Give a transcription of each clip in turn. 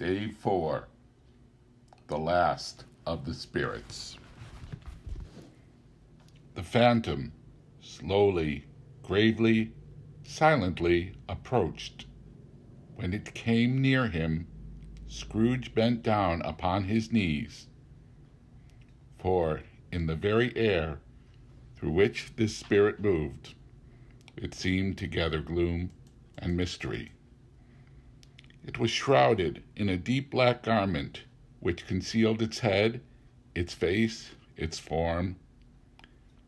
Stave 4, the last of the spirits. The phantom slowly, gravely, silently approached. When it came near him, Scrooge bent down upon his knees, for in the very air through which this spirit moved, it seemed to gather gloom and mystery. It was shrouded in a deep black garment which concealed its head, its face, its form,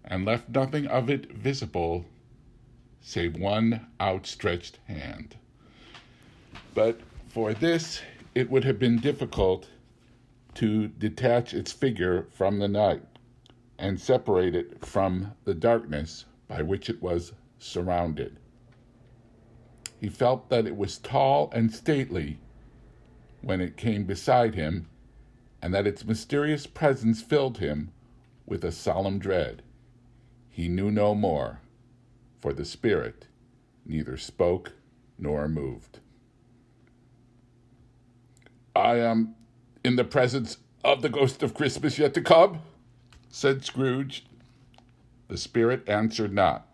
and left nothing of it visible save one outstretched hand. But for this it would have been difficult to detach its figure from the night and separate it from the darkness by which it was surrounded. He felt that it was tall and stately when it came beside him, and that its mysterious presence filled him with a solemn dread. He knew no more, for the spirit neither spoke nor moved. "I am in the presence of the ghost of Christmas yet to come," said Scrooge. The spirit answered not,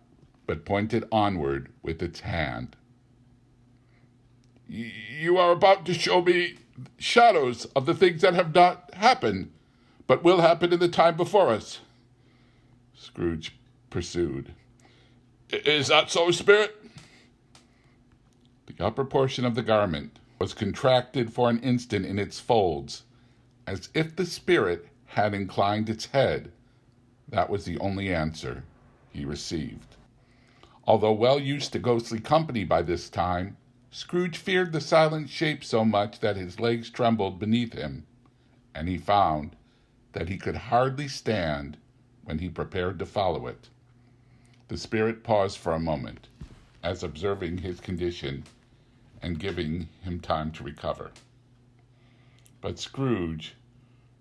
but pointed onward with its hand. "You are about to show me shadows of the things that have not happened, but will happen in the time before us," Scrooge pursued. "Is that so, spirit?" The upper portion of the garment was contracted for an instant in its folds, as if the spirit had inclined its head. That was the only answer he received. Although well used to ghostly company by this time, Scrooge feared the silent shape so much that his legs trembled beneath him, and he found that he could hardly stand when he prepared to follow it. The spirit paused for a moment, as observing his condition and giving him time to recover. But Scrooge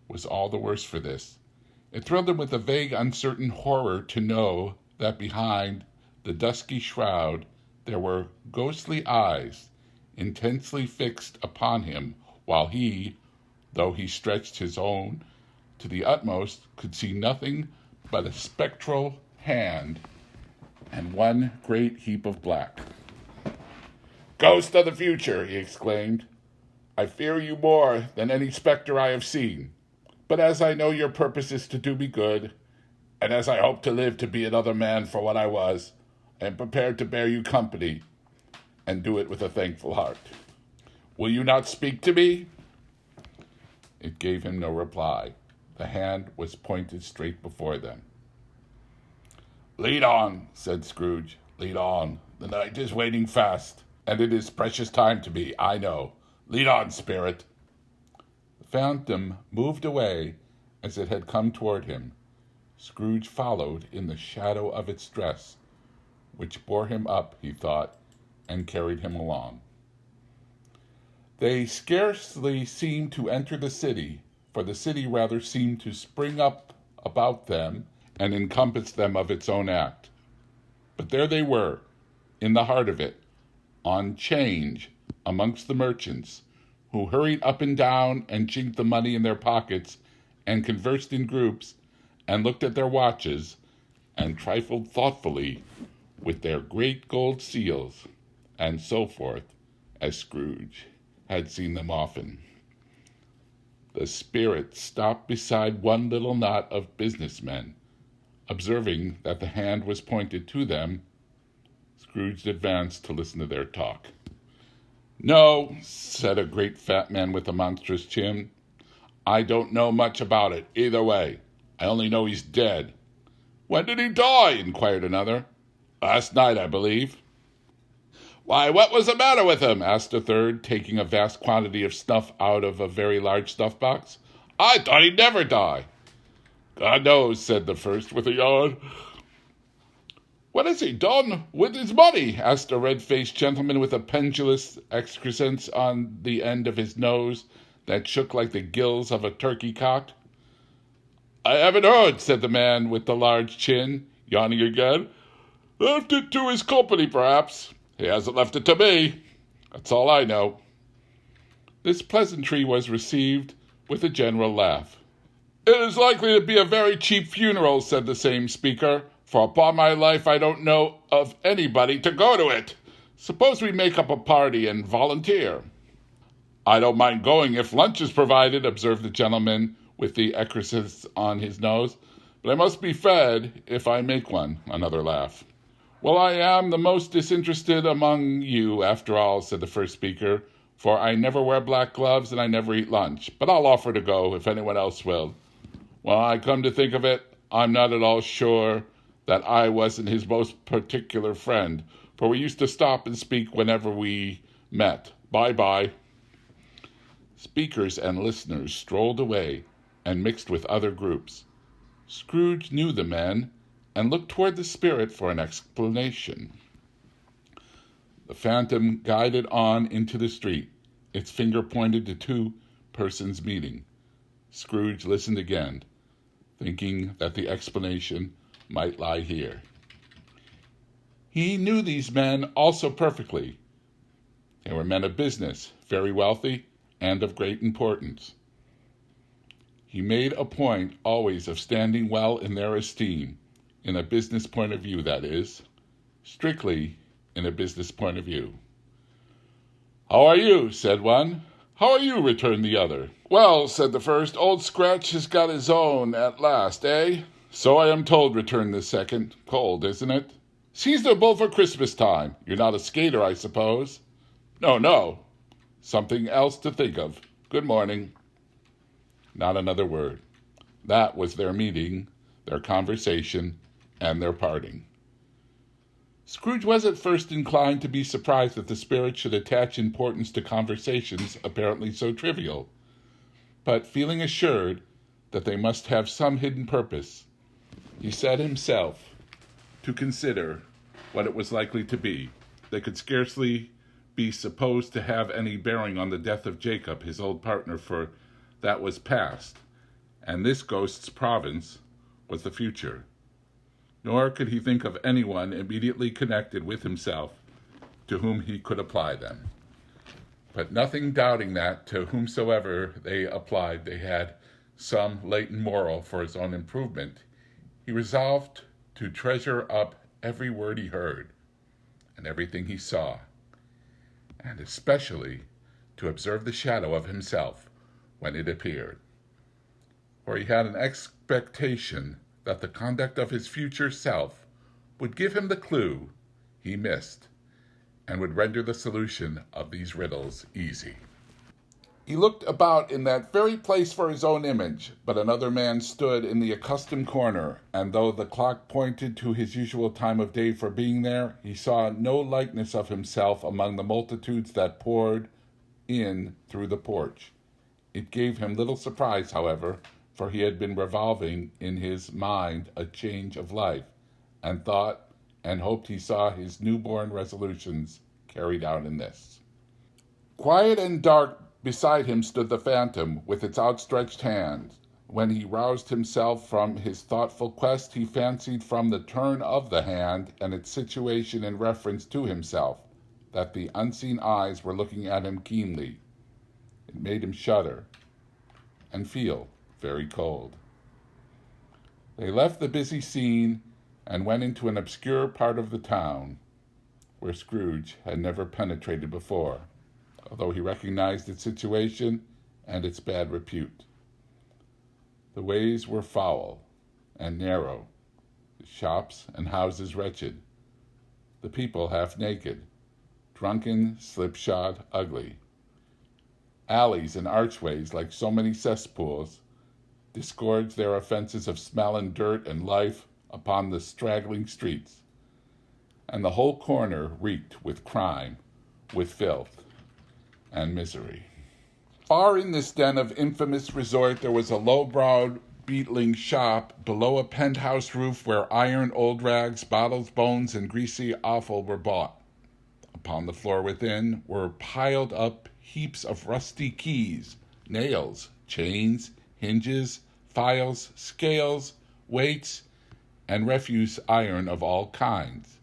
was all the worse for this. It thrilled him with a vague, uncertain horror to know that behind the dusky shroud there were ghostly eyes intensely fixed upon him, while he, though he stretched his own to the utmost, could see nothing but a spectral hand and one great heap of black. "Ghost of the future," he exclaimed, "I fear you more than any specter I have seen. But as I know your purpose is to do me good, and as I hope to live to be another man for what I was, I am prepared to bear you company, and do it with a thankful heart. Will you not speak to me?" It gave him no reply. The hand was pointed straight before them. "Lead on," said Scrooge. "Lead on. The night is waning fast, and it is precious time to me, I know. Lead on, spirit." The phantom moved away as it had come toward him. Scrooge followed in the shadow of its dress, which bore him up, he thought, and carried him along. They scarcely seemed to enter the city, for the city rather seemed to spring up about them and encompass them of its own act. But there they were, in the heart of it, on 'change amongst the merchants, who hurried up and down and chinked the money in their pockets and conversed in groups and looked at their watches and trifled thoughtfully with their great gold seals, and so forth, as Scrooge had seen them often. The spirit stopped beside one little knot of businessmen. Observing that the hand was pointed to them, Scrooge advanced to listen to their talk. "No," said a great fat man with a monstrous chin. "I don't know much about it, either way. I only know he's dead." "When did he die?" inquired another. "Last night, I believe." "Why, what was the matter with him?" asked a third, taking a vast quantity of snuff out of a very large snuff box. "I thought he'd never die." "God knows," said the first with a yawn. "What has he done with his money?" asked a red-faced gentleman with a pendulous excrescence on the end of his nose that shook like the gills of a turkey cock. "I haven't heard," said the man with the large chin, yawning again. "Left it to his company, perhaps. He hasn't left it to me. That's all I know." This pleasantry was received with a general laugh. "It is likely to be a very cheap funeral," said the same speaker, "for upon my life I don't know of anybody to go to it. Suppose we make up a party and volunteer." "I don't mind going if lunch is provided," observed the gentleman with the excrescence on his nose, "but I must be fed if I make one." Another laugh. "Well, I am the most disinterested among you, after all," said the first speaker, "for I never wear black gloves and I never eat lunch. But I'll offer to go if anyone else will. Well, I come to think of it, I'm not at all sure that I wasn't his most particular friend, for we used to stop and speak whenever we met. Bye-bye." Speakers and listeners strolled away and mixed with other groups. Scrooge knew the men and looked toward the spirit for an explanation. The phantom guided on into the street. Its finger pointed to two persons meeting. Scrooge listened again, thinking that the explanation might lie here. He knew these men also perfectly. They were men of business, very wealthy, and of great importance. He made a point always of standing well in their esteem, in a business point of view, that is, strictly in a business point of view. "How are you?" said one. "How are you?" returned the other. "Well," said the first, "Old Scratch has got his own at last, eh?" "So I am told," returned the second. "Cold, isn't it?" "Seasonable for Christmas time. You're not a skater, I suppose?" No. Something else to think of. Good morning." Not another word. That was their meeting, their conversation, and their parting. Scrooge was at first inclined to be surprised that the spirit should attach importance to conversations apparently so trivial, but feeling assured that they must have some hidden purpose, he set himself to consider what it was likely to be. They could scarcely be supposed to have any bearing on the death of Jacob, his old partner, for that was past, and this ghost's province was the future. Nor could he think of anyone immediately connected with himself to whom he could apply them. But nothing doubting that to whomsoever they applied they had some latent moral for his own improvement, he resolved to treasure up every word he heard and everything he saw, and especially to observe the shadow of himself when it appeared. For he had an expectation that the conduct of his future self would give him the clue he missed and would render the solution of these riddles easy. He looked about in that very place for his own image, but another man stood in the accustomed corner, and though the clock pointed to his usual time of day for being there, he saw no likeness of himself among the multitudes that poured in through the porch. It gave him little surprise, however, for he had been revolving in his mind a change of life, and thought and hoped he saw his newborn resolutions carried out in this. Quiet and dark beside him stood the phantom with its outstretched hand. When he roused himself from his thoughtful quest, he fancied from the turn of the hand and its situation in reference to himself that the unseen eyes were looking at him keenly. It made him shudder and feel very cold. They left the busy scene and went into an obscure part of the town where Scrooge had never penetrated before, although he recognized its situation and its bad repute. The ways were foul and narrow, the shops and houses wretched, the people half naked, drunken, slipshod, ugly. Alleys and archways, like so many cesspools, disgorged their offenses of smell and dirt and life upon the straggling streets, and the whole corner reeked with crime, with filth, and misery. Far in this den of infamous resort there was a low-browed, beetling shop below a penthouse roof where iron, old rags, bottles, bones, and greasy offal were bought. Upon the floor within were piled up heaps of rusty keys, nails, chains, hinges, files, scales, weights, and refuse iron of all kinds.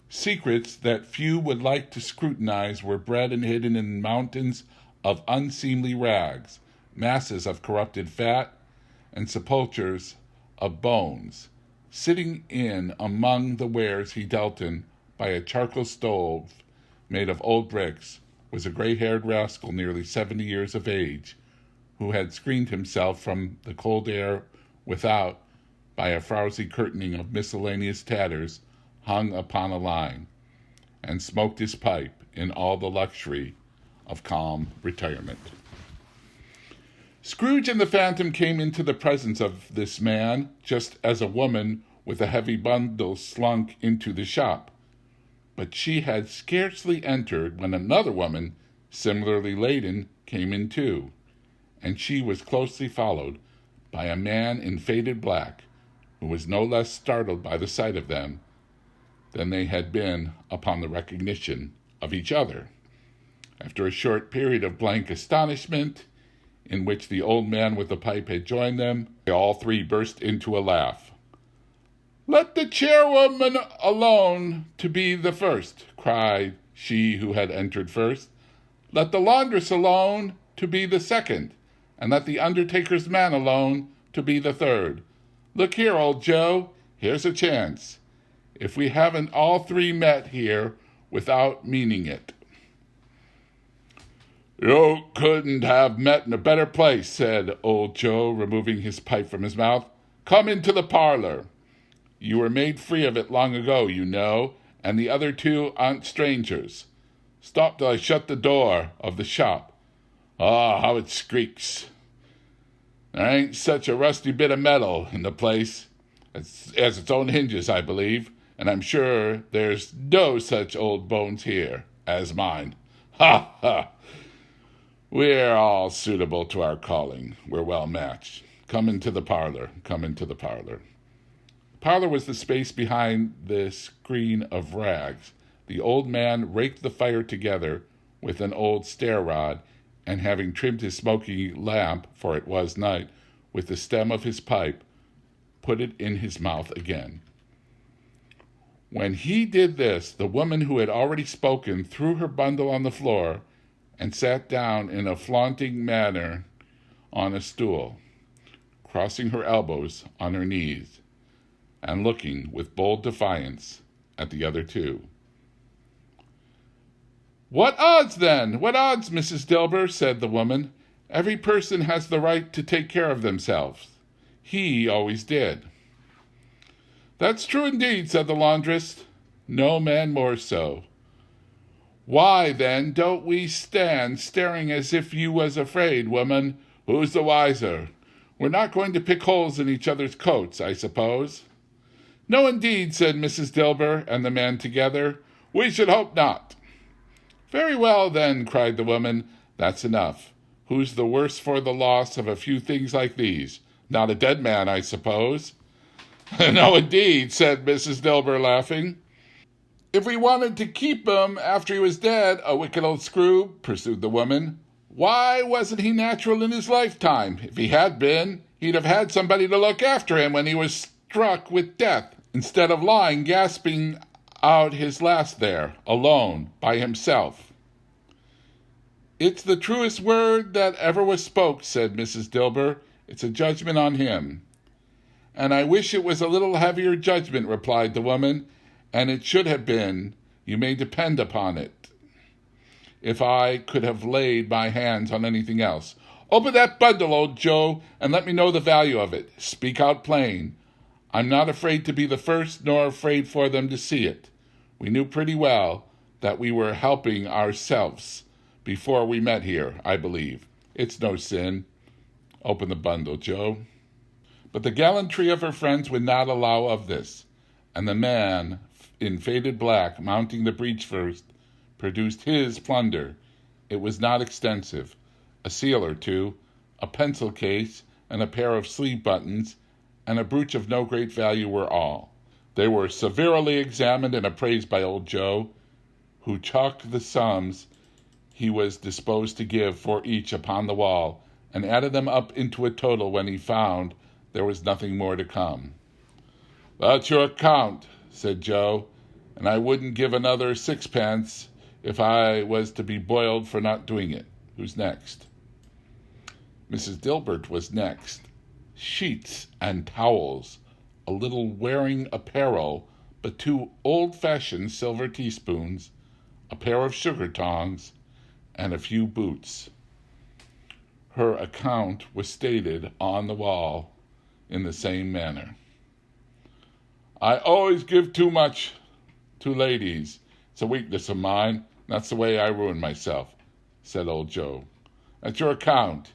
Secrets that few would like to scrutinize were bred and hidden in mountains of unseemly rags, masses of corrupted fat, and sepulchres of bones. Sitting in among the wares he dealt in by a charcoal stove made of old bricks was a gray-haired rascal nearly 70 years of age, who had screened himself from the cold air without by a frowsy curtaining of miscellaneous tatters hung upon a line, and smoked his pipe in all the luxury of calm retirement. Scrooge and the Phantom came into the presence of this man just as a woman with a heavy bundle slunk into the shop. But she had scarcely entered when another woman, similarly laden, came in too, and she was closely followed by a man in faded black, who was no less startled by the sight of them than they had been upon the recognition of each other. After a short period of blank astonishment, in which the old man with the pipe had joined them, they all three burst into a laugh. "Let the chairwoman alone to be the first," cried she who had entered first. "Let the laundress alone to be the second, and let the undertaker's man alone to be the third. Look here, old Joe, here's a chance, if we haven't all three met here without meaning it." "You couldn't have met in a better place," said old Joe, removing his pipe from his mouth. "Come into the parlor. You were made free of it long ago, you know, and the other two aren't strangers. Stop till I shut the door of the shop. Ah, how it squeaks. There ain't such a rusty bit of metal in the place. It has its own hinges, I believe, and I'm sure there's no such old bones here as mine. Ha, ha! We're all suitable to our calling. We're well matched. Come into the parlor. Come into the parlor." The parlor was the space behind the screen of rags. The old man raked the fire together with an old stair-rod, and having trimmed his smoky lamp, for it was night, with the stem of his pipe, put it in his mouth again. When he did this, the woman who had already spoken threw her bundle on the floor and sat down in a flaunting manner on a stool, crossing her elbows on her knees, and looking with bold defiance at the other two. "What odds, then? What odds, Mrs. Dilber?" said the woman. "Every person has the right to take care of themselves. He always did." "That's true indeed," said the laundress. "No man more so. Why, then, don't we stand staring as if you was afraid, woman? Who's the wiser? We're not going to pick holes in each other's coats, I suppose?" "No, indeed," said Mrs. Dilber and the man together. "We should hope not." "Very well, then," cried the woman. "That's enough. Who's the worse for the loss of a few things like these? Not a dead man, I suppose?" "No, indeed," said Mrs. Dilber, laughing. "If we wanted to keep him after he was dead, a wicked old screw," pursued the woman, "why wasn't he natural in his lifetime? If he had been, he'd have had somebody to look after him when he was struck with death, instead of lying gasping out his last there, alone, by himself." "It's the truest word that ever was spoke," said Mrs. Dilber. "It's a judgment on him." "And I wish it was a little heavier judgment," replied the woman, "and it should have been, you may depend upon it, if I could have laid my hands on anything else. Open that bundle, old Joe, and let me know the value of it. Speak out plain. I'm not afraid to be the first, nor afraid for them to see it. We knew pretty well that we were helping ourselves before we met here, I believe. It's no sin. Open the bundle, Joe." But the gallantry of her friends would not allow of this, and the man in faded black, mounting the breech first, produced his plunder. It was not extensive. A seal or two, a pencil case, and a pair of sleeve buttons, and a brooch of no great value were all. They were severely examined and appraised by old Joe, who chalked the sums he was disposed to give for each upon the wall, and added them up into a total when he found there was nothing more to come. "That's your account," said Joe, "and I wouldn't give another 6 pence if I was to be boiled for not doing it. Who's next? Mrs. Dilbert was next. Sheets and towels, a little wearing apparel, but 2 old-fashioned silver teaspoons, a pair of sugar tongs, and a few boots. Her account was stated on the wall in the same manner. I always give too much to ladies. It's a weakness of mine. That's the way I ruin myself, said old Joe. That's your account.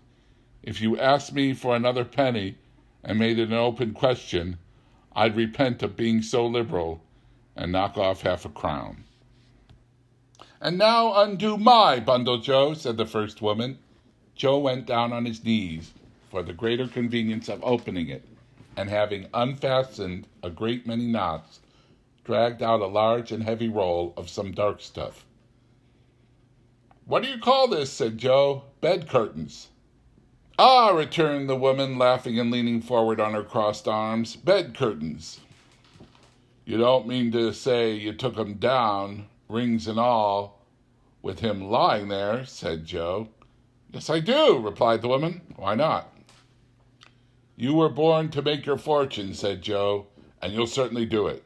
If you asked me for another penny and made it an open question, I'd repent of being so liberal and knock off half a crown. And now undo my bundle, Joe, said the first woman. Joe went down on his knees for the greater convenience of opening it, and having unfastened a great many knots, dragged out a large and heavy roll of some dark stuff. What do you call this? Said Joe. Bed curtains. Ah, returned the woman, laughing and leaning forward on her crossed arms. Bed curtains. You don't mean to say you took 'em down, rings and all, with him lying there, said Joe. Yes, I do, replied the woman. Why not? You were born to make your fortune, said Joe, and you'll certainly do it.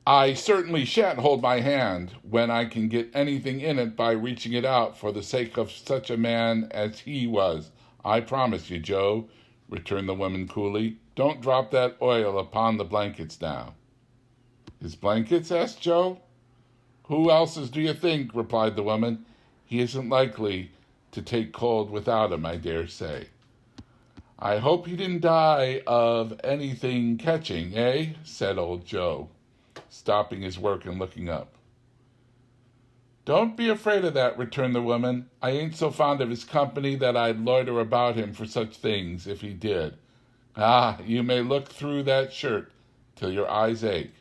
I certainly shan't hold my hand when I can get anything in it by reaching it out for the sake of such a man as he was. I promise you, Joe, returned the woman coolly. Don't drop that oil upon the blankets now. His blankets? Asked Joe. Who else's do you think? Replied the woman. He isn't likely to take cold without him, I dare say. I hope he didn't die of anything catching, eh? Said old Joe, stopping his work and looking up. Don't be afraid of that, returned the woman. I ain't so fond of his company that I'd loiter about him for such things, if he did. Ah, you may look through that shirt till your eyes ache,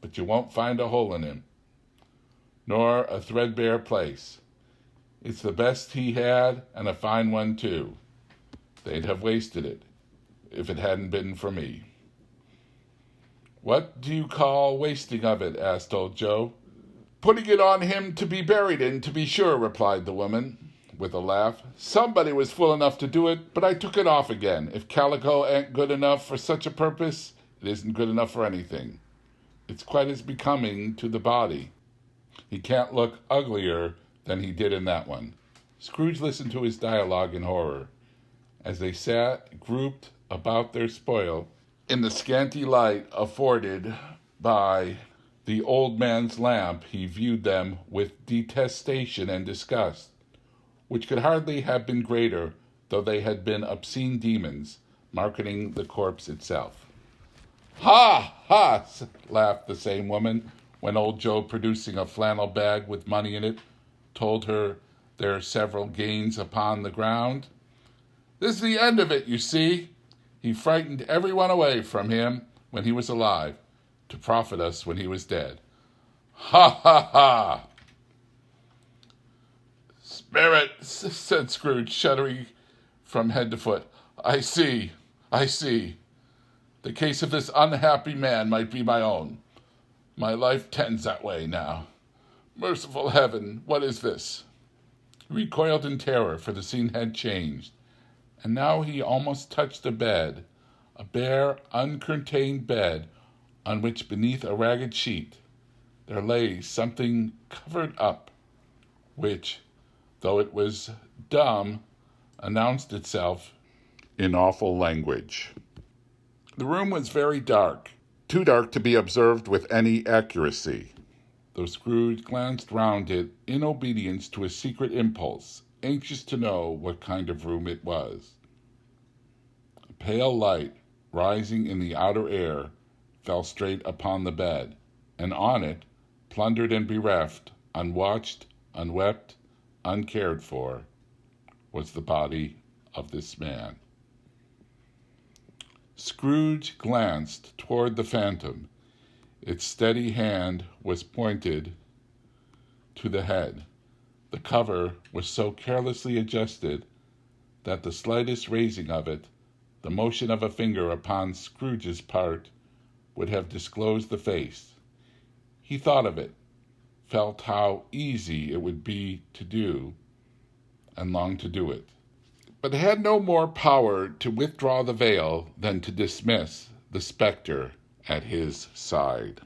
but you won't find a hole in him, nor a threadbare place. It's the best he had, and a fine one, too. They'd have wasted it, if it hadn't been for me. What do you call wasting of it? Asked old Joe. Putting it on him to be buried in, to be sure, replied the woman, with a laugh. Somebody was fool enough to do it, but I took it off again. If calico ain't good enough for such a purpose, it isn't good enough for anything. It's quite as becoming to the body. He can't look uglier than he did in that one. Scrooge listened to his dialogue in horror. As they sat grouped about their spoil, in the scanty light afforded by the old man's lamp, he viewed them with detestation and disgust, which could hardly have been greater, though they had been obscene demons, marketing the corpse itself. Ha! Ha! Laughed the same woman, when old Joe, producing a flannel bag with money in it, told her their several gains upon the ground. This is the end of it, you see. He frightened everyone away from him when he was alive, to profit us when he was dead. Ha, ha, ha! Spirits, said Scrooge, shuddering from head to foot. I see. The case of this unhappy man might be my own. My life tends that way now. Merciful heaven, what is this? He recoiled in terror, for the scene had changed, and now he almost touched a bed, a bare, uncurtained bed, on which, beneath a ragged sheet, there lay something covered up, which, though it was dumb, announced itself in awful language. The room was very dark, too dark to be observed with any accuracy, though Scrooge glanced round it in obedience to a secret impulse, anxious to know what kind of room it was. A pale light, rising in the outer air, fell straight upon the bed, and on it, plundered and bereft, unwatched, unwept, uncared for, was the body of this man. Scrooge glanced toward the phantom. Its steady hand was pointed to the head. The cover was so carelessly adjusted that the slightest raising of it, the motion of a finger upon Scrooge's part, would have disclosed the face. He thought of it, felt how easy it would be to do, and longed to do it, but had no more power to withdraw the veil than to dismiss the spectre at his side.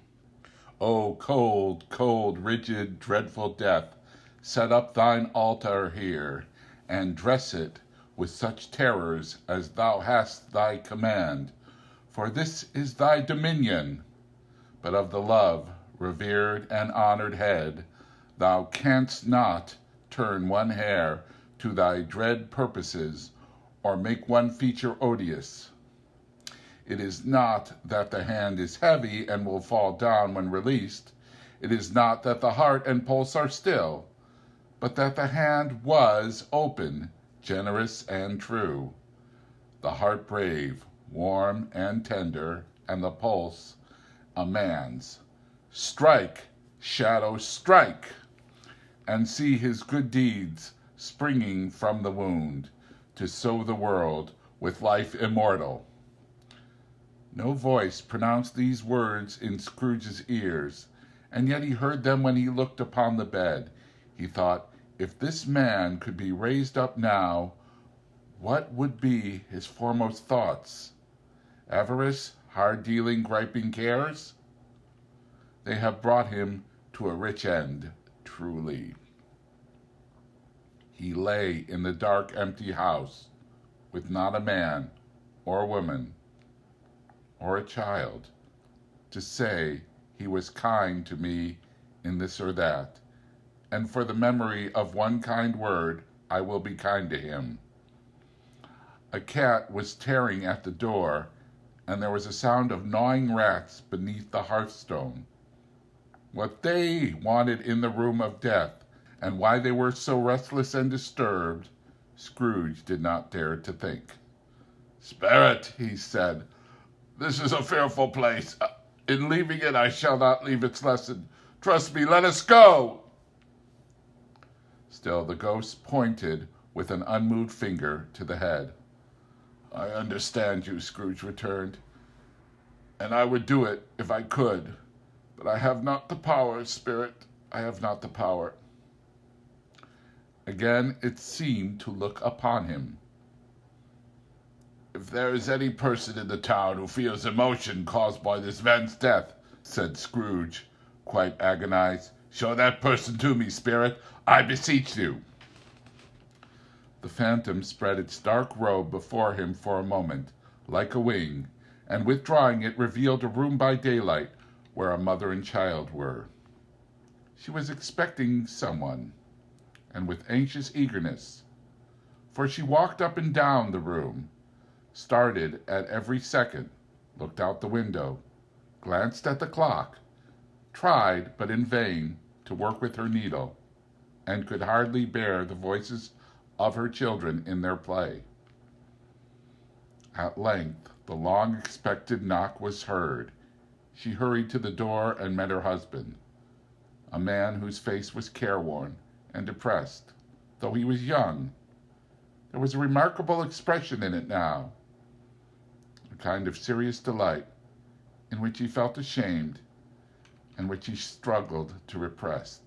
O cold, cold, rigid, dreadful death, set up thine altar here, and dress it with such terrors as thou hast thy command, for this is thy dominion. But of the love, revered and honored head, thou canst not turn one hair to thy dread purposes, or make one feature odious. It is not that the hand is heavy and will fall down when released. It is not that the heart and pulse are still, but that the hand was open, generous and true, the heart brave, warm and tender, and the pulse a man's. Strike, shadow, strike, and see his good deeds springing from the wound, to sow the world with life immortal. No voice pronounced these words in Scrooge's ears, and yet he heard them when he looked upon the bed. He thought, if this man could be raised up now, what would be his foremost thoughts? Avarice, hard-dealing, griping cares? They have brought him to a rich end, truly. He lay in the dark, empty house, with not a man or woman or a child to say he was kind to me in this or that, and for the memory of one kind word I will be kind to him. A cat was tearing at the door, and there was a sound of gnawing rats beneath the hearthstone. What they wanted in the room of death, and why they were so restless and disturbed, Scrooge did not dare to think. "Spirit," he said, "this is a fearful place. In leaving it, I shall not leave its lesson. Trust me, let us go." Still the ghost pointed with an unmoved finger to the head. "I understand you," Scrooge returned, "and I would do it if I could. But I have not the power, Spirit. I have not the power." Again it seemed to look upon him. "If there is any person in the town who feels emotion caused by this man's death," said Scrooge, quite agonized, "show that person to me, Spirit, I beseech you." The phantom spread its dark robe before him for a moment, like a wing, and withdrawing it revealed a room by daylight where a mother and child were. She was expecting someone, and with anxious eagerness, for she walked up and down the room, started at every second, looked out the window, glanced at the clock, tried, but in vain, to work with her needle, and could hardly bear the voices of her children in their play. At length the long-expected knock was heard. She hurried to the door and met her husband, a man whose face was careworn and depressed, though he was young. There was a remarkable expression in it now, a kind of serious delight, in which he felt ashamed and which he struggled to repress.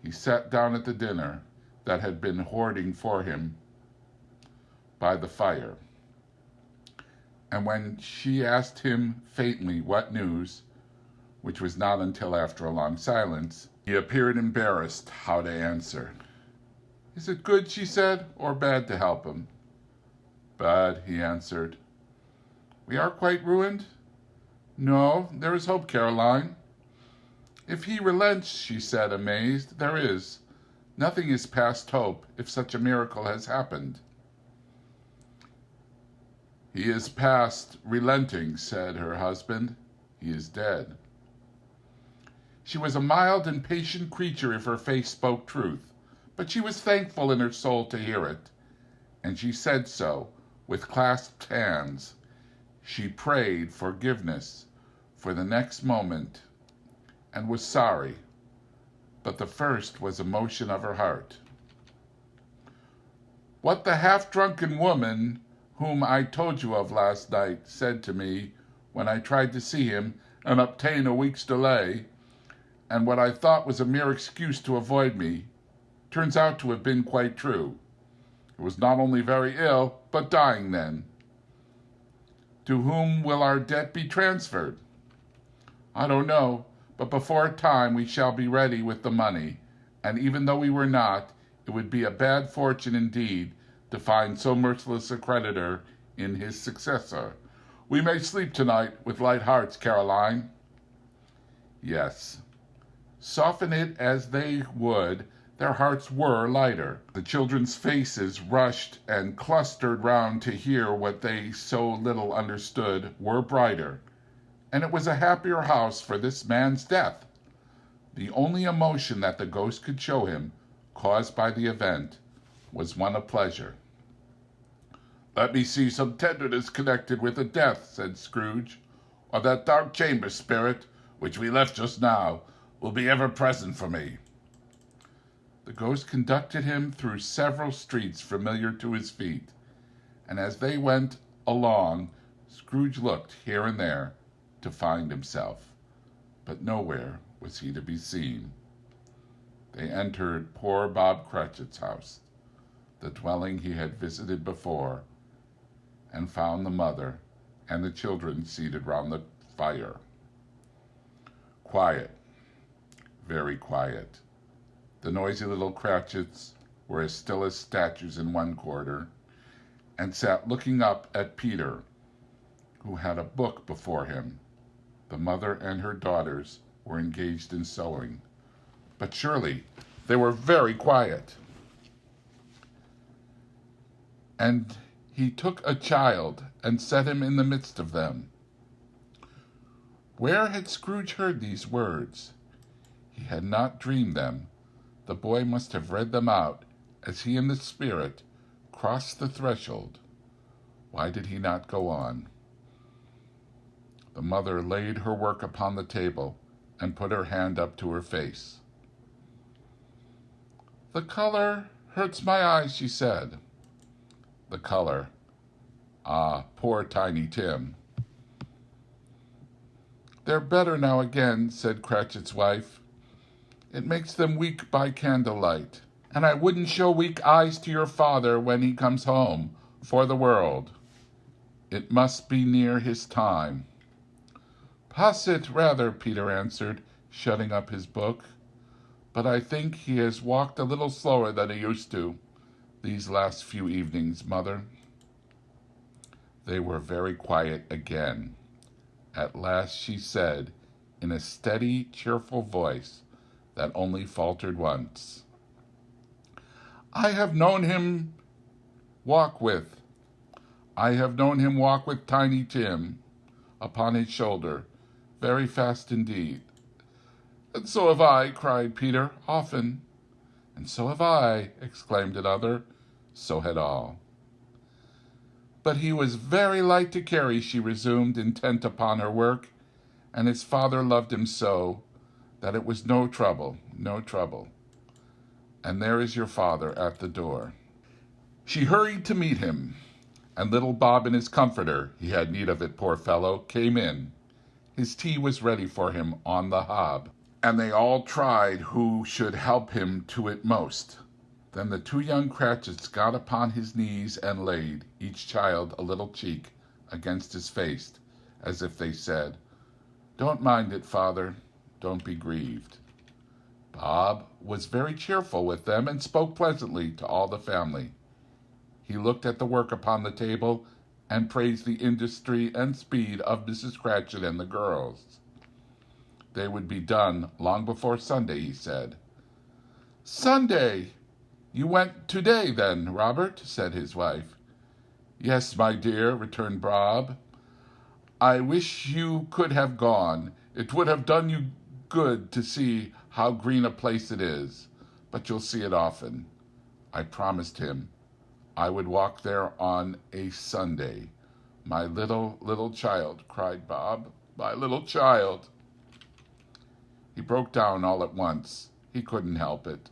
He sat down at the dinner that had been hoarding for him by the fire, and when she asked him faintly what news, which was not until after a long silence, he appeared embarrassed how to answer. "Is it good," she said, "or bad to help him?" "Bad," he answered. "We are quite ruined?" "No, there is hope, Caroline." "If he relents," she said, amazed, "there is. Nothing is past hope if such a miracle has happened." "He is past relenting," said her husband. "He is dead." She was a mild and patient creature if her face spoke truth, but she was thankful in her soul to hear it, and she said so, with clasped hands. She prayed forgiveness for the next moment, and was sorry, but the first was emotion of her heart. "What the half-drunken woman whom I told you of last night said to me when I tried to see him and obtain a week's delay, and what I thought was a mere excuse to avoid me, turns out to have been quite true. It was not only very ill, but dying then. To whom will our debt be transferred? I don't know, but before time we shall be ready with the money, and even though we were not, it would be a bad fortune indeed to find so merciless a creditor in his successor. We may sleep tonight with light hearts, Caroline. Yes. Soften it as they would, their hearts were lighter. The children's faces rushed and clustered round to hear what they so little understood were brighter, and it was a happier house for this man's death. The only emotion that the ghost could show him, caused by the event, was one of pleasure. Let me see some tenderness connected with the death, said Scrooge, or that dark chamber spirit, which we left just now, will be ever present for me. The ghost conducted him through several streets familiar to his feet, and as they went along, Scrooge looked here and there to find himself, but nowhere was he to be seen. They entered poor Bob Cratchit's house, the dwelling he had visited before, and found the mother and the children seated round the fire. Quiet, very quiet. The noisy little Cratchits were as still as statues in one corner, and sat looking up at Peter, who had a book before him. The mother and her daughters were engaged in sewing, but surely they were very quiet. And he took a child and set him in the midst of them. Where had Scrooge heard these words? He had not dreamed them. The boy must have read them out as he and the spirit crossed the threshold. Why did he not go on? The mother laid her work upon the table and put her hand up to her face. The color hurts my eyes, she said. The color. Ah, poor Tiny Tim. They're better now again, said Cratchit's wife. It makes them weak by candlelight, and I wouldn't show weak eyes to your father when he comes home, for the world. It must be near his time. Possit rather, Peter answered, shutting up his book. But I think he has walked a little slower than he used to these last few evenings, Mother. They were very quiet again. At last she said, in a steady, cheerful voice that only faltered once, I have known him walk with Tiny Tim upon his shoulder, very fast indeed. And so have I, cried Peter, often. And so have I, exclaimed another. So had all. But he was very light to carry, she resumed, intent upon her work, and his father loved him so that it was no trouble. And there is your father at the door. She hurried to meet him, and little Bob in his comforter, he had need of it, poor fellow, came in. His tea was ready for him on the hob, and they all tried who should help him to it most. Then the two young Cratchits got upon his knees and laid, each child a little cheek, against his face, as if they said, Don't mind it, father, don't be grieved. Bob was very cheerful with them and spoke pleasantly to all the family. He looked at the work upon the table and praised the industry and speed of Mrs. Cratchit and the girls. They would be done long before Sunday, he said. Sunday! You went today, then, Robert, said his wife. Yes, my dear, returned Bob. I wish you could have gone. It would have done you good to see how green a place it is, but you'll see it often. I promised him I would walk there on a Sunday. My little child, cried Bob, my little child. He broke down all at once. He couldn't help it.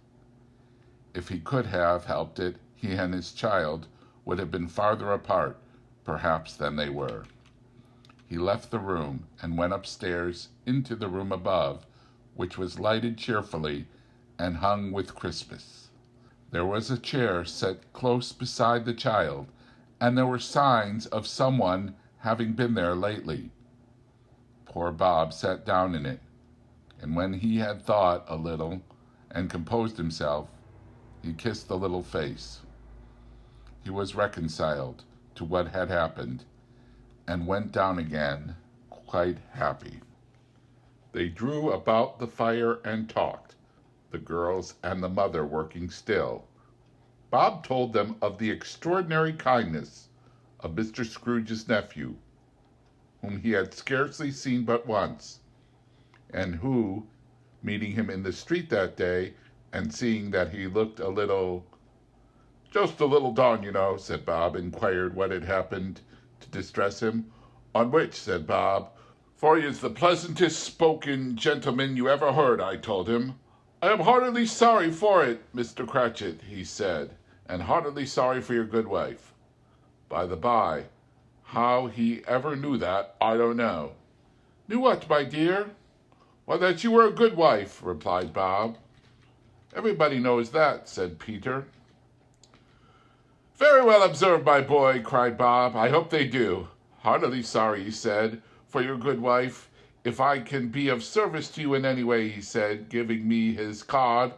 If he could have helped it, he and his child would have been farther apart, perhaps, than they were. He left the room and went upstairs into the room above, which was lighted cheerfully and hung with Christmas. There was a chair set close beside the child, and there were signs of someone having been there lately. Poor Bob sat down in it, and when he had thought a little and composed himself, he kissed the little face. He was reconciled to what had happened and went down again, quite happy. They drew about the fire and talked, the girls and the mother working still. Bob told them of the extraordinary kindness of Mr. Scrooge's nephew, whom he had scarcely seen but once, and who, meeting him in the street that day and seeing that he looked just a little down, said Bob, inquired what had happened to distress him. On which, said Bob, for he is the pleasantest spoken gentleman you ever heard, I told him. I am heartily sorry for it, Mr. Cratchit, he said, and heartily sorry for your good wife. By the by, how he ever knew that, I don't know. Knew what, my dear? Why, that you were a good wife, replied Bob. Everybody knows that, said Peter. Very well observed, my boy, cried Bob. I hope they do. Heartily sorry, he said, for your good wife. If I can be of service to you in any way, he said, giving me his card,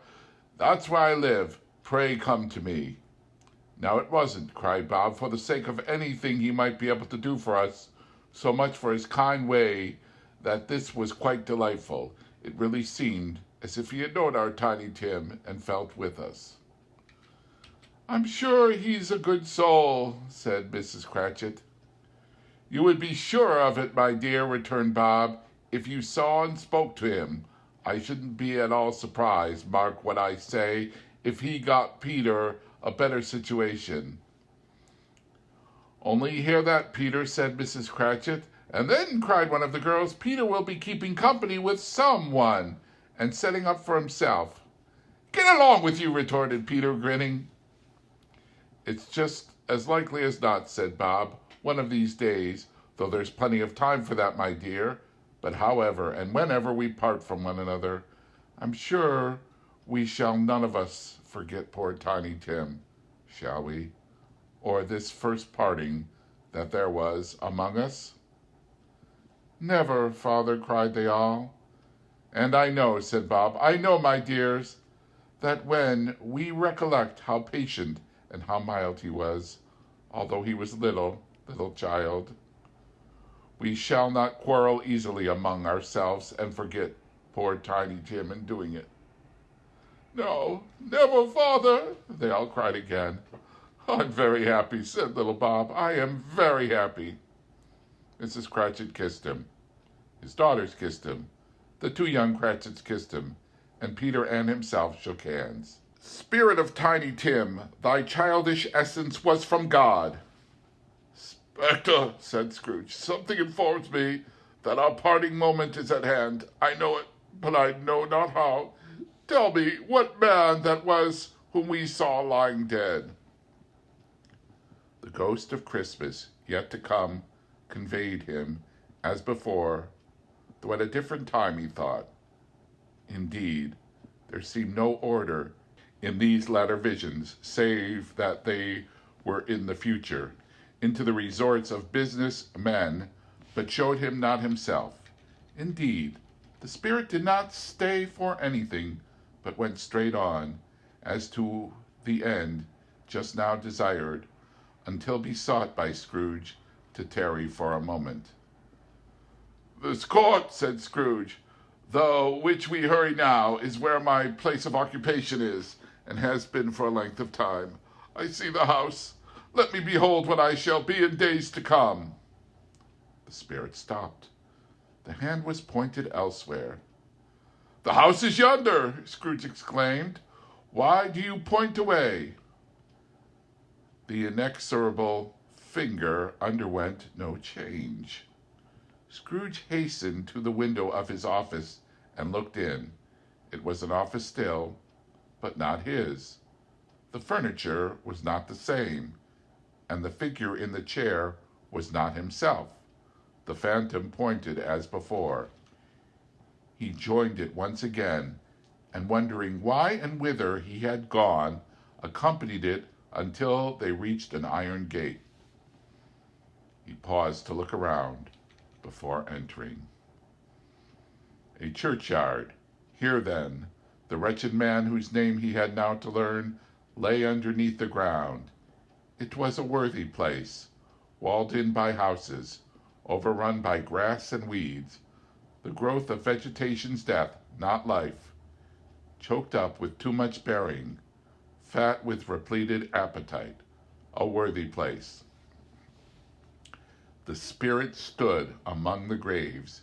that's where I live. Pray come to me. Now it wasn't, cried Bob, for the sake of anything he might be able to do for us, so much for his kind way, that this was quite delightful. It really seemed as if he had known our Tiny Tim and felt with us. I'm sure he's a good soul, said Mrs. Cratchit. You would be sure of it, my dear, returned Bob, if you saw and spoke to him. I shouldn't be at all surprised, mark what I say, if he got Peter a better situation. Only you hear that, Peter, said Mrs. Cratchit. And then, cried one of the girls, Peter will be keeping company with someone and setting up for himself. Get along with you, retorted Peter, grinning. It's just as likely as not, said Bob, one of these days, though there's plenty of time for that, my dear. But however and whenever we part from one another, I'm sure we shall none of us forget poor Tiny Tim, shall we? Or this first parting that there was among us? Never, father, cried they all. And I know, said Bob, I know, my dears, that when we recollect how patient and how mild he was, although he was little child, we shall not quarrel easily among ourselves and forget poor Tiny Tim in doing it. No, never, father, they all cried again. I'm very happy, said little Bob. I am very happy. Mrs. Cratchit kissed him. His daughters kissed him. The two young Cratchits kissed him, and Peter and himself shook hands. Spirit of Tiny Tim, thy childish essence was from God. Spectre, said Scrooge, something informs me that our parting moment is at hand. I know it, but I know not how. Tell me what man that was whom we saw lying dead. The ghost of Christmas, yet to come, conveyed him, as before, though at a different time, he thought. Indeed, there seemed no order in these latter visions, save that they were in the future, into the resorts of business men, but showed him not himself. Indeed, the spirit did not stay for anything, but went straight on, as to the end just now desired, until besought by Scrooge to tarry for a moment. This court, said Scrooge, though which we hurry now, is where my place of occupation is, and has been for a length of time. I see the house. Let me behold what I shall be in days to come. The spirit stopped. The hand was pointed elsewhere. The house is yonder, Scrooge exclaimed. Why do you point away? The inexorable finger underwent no change. Scrooge hastened to the window of his office and looked in. It was an office still, but not his. The furniture was not the same, and the figure in the chair was not himself. The phantom pointed as before. He joined it once again, and wondering why and whither he had gone, accompanied it until they reached an iron gate. He paused to look around before entering. A churchyard. Here, then, the wretched man whose name he had now to learn lay underneath the ground. It was a worthy place, walled in by houses, overrun by grass and weeds, the growth of vegetation's death, not life, choked up with too much bearing, fat with repleted appetite, a worthy place. The spirit stood among the graves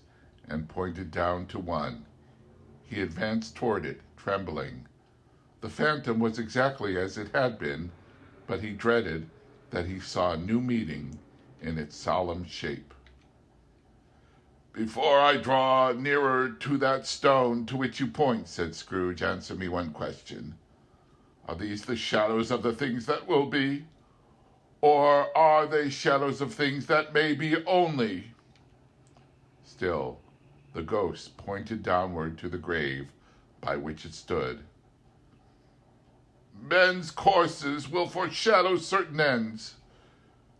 and pointed down to one. He advanced toward it, trembling. The phantom was exactly as it had been, but he dreaded that he saw a new meaning in its solemn shape. "Before I draw nearer to that stone to which you point," said Scrooge, "answer me one question. Are these the shadows of the things that will be? Or are they shadows of things that may be only?" Still, the ghost pointed downward to the grave by which it stood. "Men's courses will foreshadow certain ends,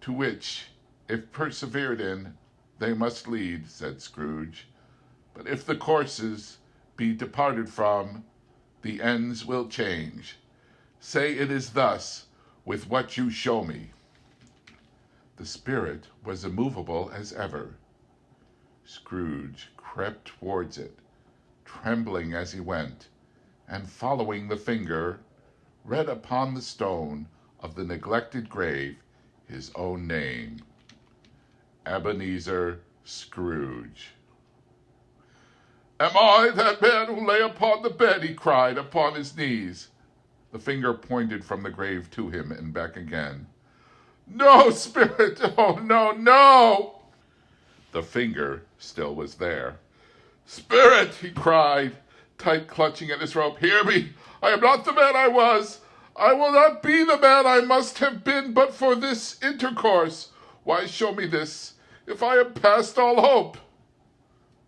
to which, if persevered in, they must lead," said Scrooge. "But if the courses be departed from, the ends will change. Say it is thus with what you show me." The spirit was immovable as ever. Scrooge crept towards it, trembling as he went, and following the finger, read upon the stone of the neglected grave his own name, Ebenezer Scrooge. "Am I that man who lay upon the bed?" he cried, upon his knees. The finger pointed from the grave to him and back again. "No, spirit! Oh, no, no!" The finger still was there. "Spirit!" he cried, tight clutching at his rope. "Hear me! I am not the man I was. I will not be the man I must have been but for this intercourse. Why show me this, if I am past all hope?"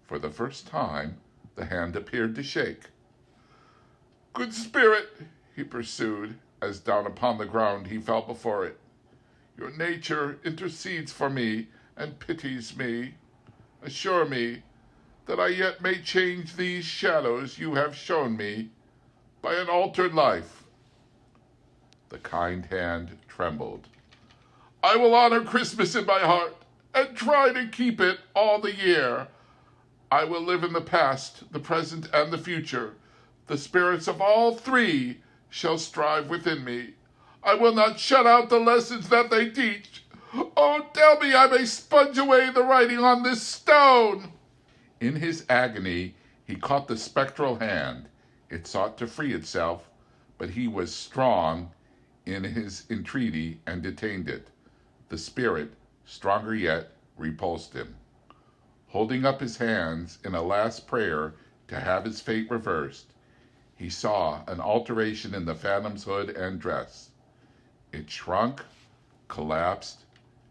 For the first time, the hand appeared to shake. "Good spirit," he pursued, as down upon the ground he fell before it, "your nature intercedes for me and pities me. Assure me that I yet may change these shadows you have shown me by an altered life." The kind hand trembled. "I will honor Christmas in my heart, and try to keep it all the year. I will live in the past, the present, and the future. The spirits of all three shall strive within me. I will not shut out the lessons that they teach. Oh, tell me I may sponge away the writing on this stone." In his agony, he caught the spectral hand. It sought to free itself, but he was strong in his entreaty and detained it. The spirit, stronger yet, repulsed him. Holding up his hands in a last prayer to have his fate reversed, he saw an alteration in the phantom's hood and dress. It shrunk, collapsed,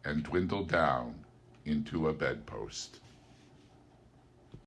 and dwindled down into a bedpost.